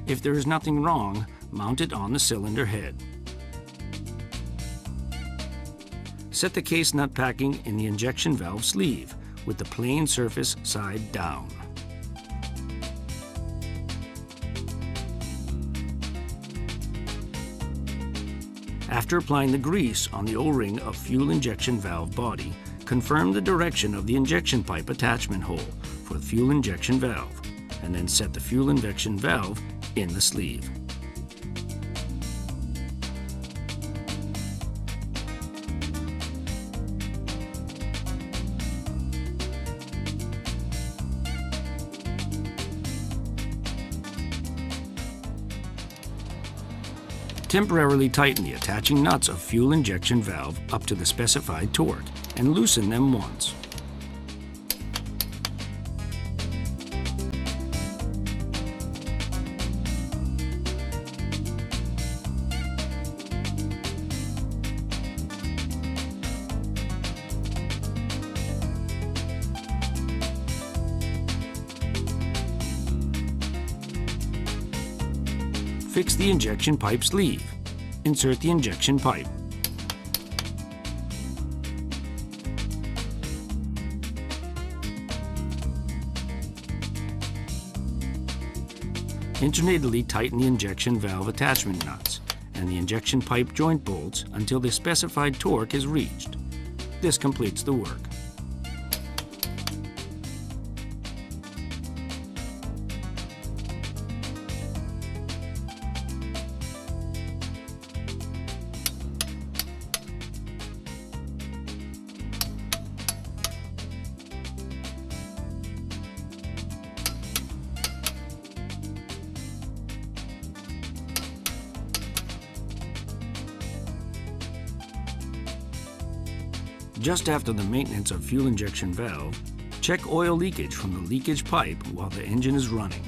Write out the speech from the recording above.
If there is nothing wrong, mount it on the cylinder head. Set the case nut packing in the injection valve sleeve with the plain surface side down. After applying the grease on the O-ring of fuel injection valve body, confirm the direction of the injection pipe attachment hole for the fuel injection valve, and then set the fuel injection valve in the sleeve. Temporarily tighten the attaching nuts of fuel injection valve up to the specified torque and loosen them once. Fix the injection pipe sleeve. Insert the injection pipe. Internatally tighten the injection valve attachment nuts and the injection pipe joint bolts until the specified torque is reached. This completes the work. Just after the maintenance of fuel injection valve, check oil leakage from the leakage pipe while the engine is running.